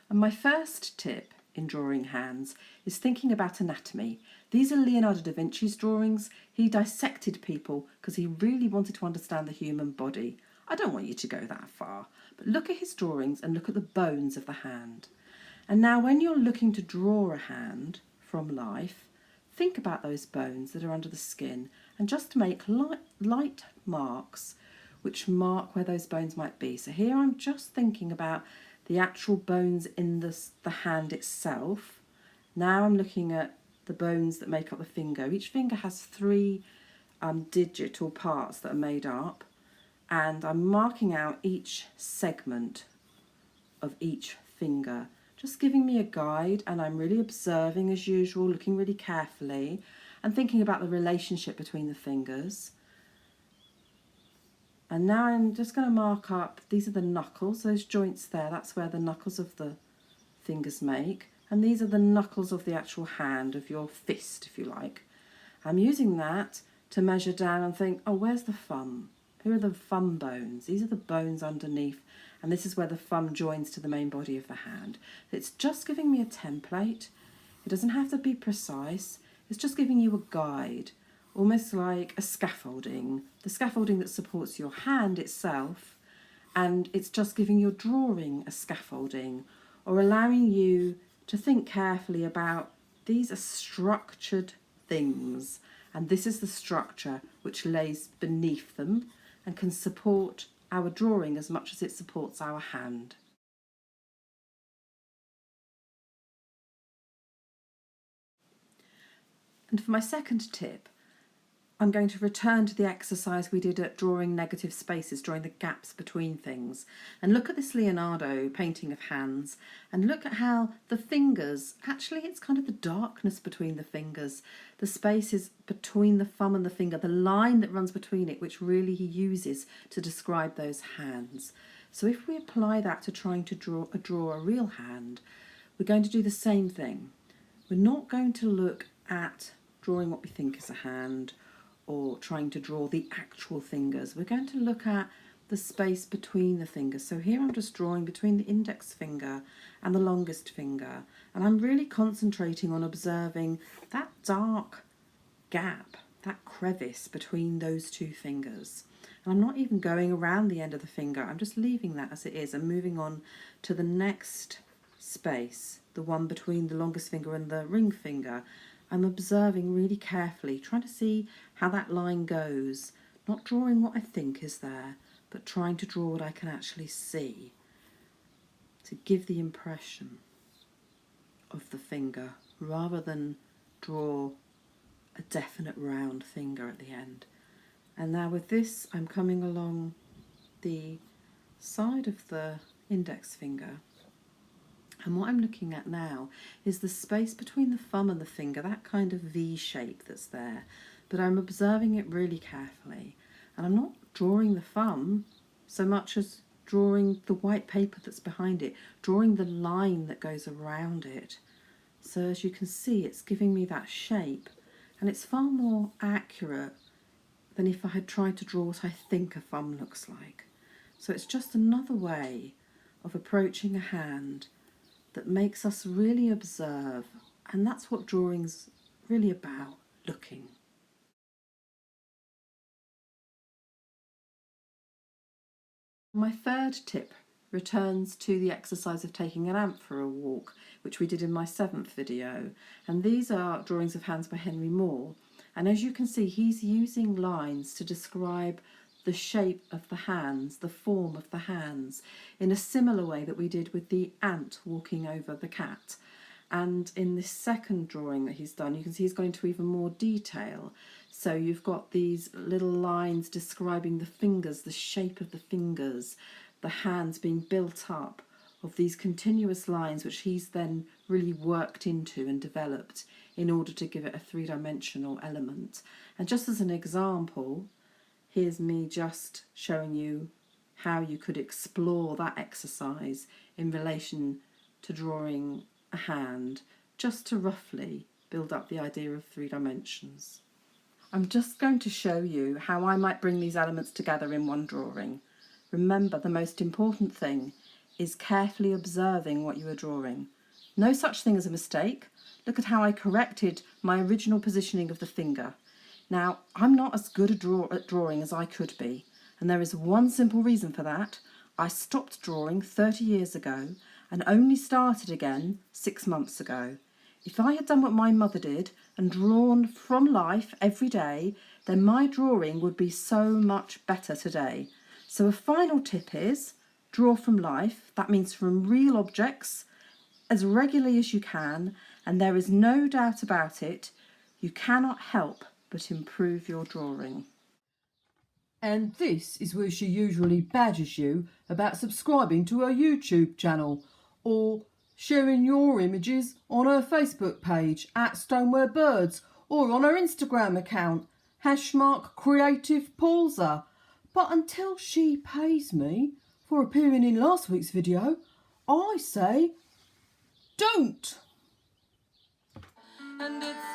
And my first tip in drawing hands is thinking about anatomy. These are Leonardo da Vinci's drawings. He dissected people because he really wanted to understand the human body. I don't want you to go that far, but look at his drawings and look at the bones of the hand. And now when you're looking to draw a hand from life, think about those bones that are under the skin and just make light marks which mark where those bones might be. So here I'm just thinking about the actual bones in the hand itself. Now I'm looking at the bones that make up the finger. Each finger has three digital parts that are made up, and I'm marking out each segment of each finger, just giving me a guide, and I'm really observing as usual, looking really carefully and thinking about the relationship between the fingers. And now I'm just going to mark up, these are the knuckles, those joints there, that's where the knuckles of the fingers make. And these are the knuckles of the actual hand, of your fist, if you like. I'm using that to measure down and think, oh, where's the thumb? Here are the thumb bones. These are the bones underneath, and this is where the thumb joins to the main body of the hand. It's just giving me a template. It doesn't have to be precise. It's just giving you a guide, almost like a scaffolding, the scaffolding that supports your hand itself, and it's just giving your drawing a scaffolding, or allowing you to think carefully about these are structured things, and this is the structure which lays beneath them and can support our drawing as much as it supports our hand. And for my second tip, I'm going to return to the exercise we did at drawing negative spaces, drawing the gaps between things. And look at this Leonardo painting of hands and look at how the fingers, actually it's kind of the darkness between the fingers, the spaces between the thumb and the finger, the line that runs between it, which really he uses to describe those hands. So if we apply that to trying to draw a real hand, we're going to do the same thing. We're not going to look at drawing what we think is a hand or trying to draw the actual fingers. We're going to look at the space between the fingers. So here I'm just drawing between the index finger and the longest finger, and I'm really concentrating on observing that dark gap, that crevice between those two fingers. And I'm not even going around the end of the finger, I'm just leaving that as it is and moving on to the next space, the one between the longest finger and the ring finger. I'm observing really carefully, trying to see how that line goes, not drawing what I think is there, but trying to draw what I can actually see, to give the impression of the finger, rather than draw a definite round finger at the end. And now with this, I'm coming along the side of the index finger. And what I'm looking at now is the space between the thumb and the finger, that kind of V shape that's there. But I'm observing it really carefully. And I'm not drawing the thumb so much as drawing the white paper that's behind it, drawing the line that goes around it. So as you can see, it's giving me that shape. And it's far more accurate than if I had tried to draw what I think a thumb looks like. So it's just another way of approaching a hand that makes us really observe, and that's what drawing's really about, looking. My third tip returns to the exercise of taking an ant for a walk, which we did in my 7th video, and these are drawings of hands by Henry Moore, and as you can see he's using lines to describe the shape of the hands, the form of the hands, in a similar way that we did with the ant walking over the cat. And in this second drawing that he's done, you can see he's gone into even more detail. So you've got these little lines describing the fingers, the shape of the fingers, the hands being built up of these continuous lines which he's then really worked into and developed in order to give it a three-dimensional element. And just as an example, here's me just showing you how you could explore that exercise in relation to drawing a hand, just to roughly build up the idea of 3 dimensions. I'm just going to show you how I might bring these elements together in one drawing. Remember, the most important thing is carefully observing what you are drawing. No such thing as a mistake. Look at how I corrected my original positioning of the finger. Now, I'm not as good at drawing as I could be, and there is one simple reason for that. I stopped drawing 30 years ago and only started again 6 months ago. If I had done what my mother did and drawn from life every day, then my drawing would be so much better today. So a final tip is draw from life. That means from real objects as regularly as you can, and there is no doubt about it, you cannot help but improve your drawing. And this is where she usually badgers you about subscribing to her YouTube channel or sharing your images on her Facebook page at Stoneware Birds or on her Instagram account #CreativePausa. But until she pays me for appearing in last week's video, I say don't. And it's